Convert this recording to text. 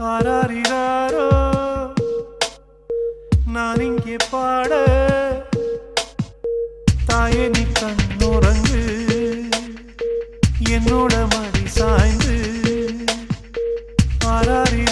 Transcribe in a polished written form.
ஆராரிராரோ நான் இங்கே பாட தாயே நீ கண்ணுறங்கு என்னோட மடி சாய்ந்து ஆராரி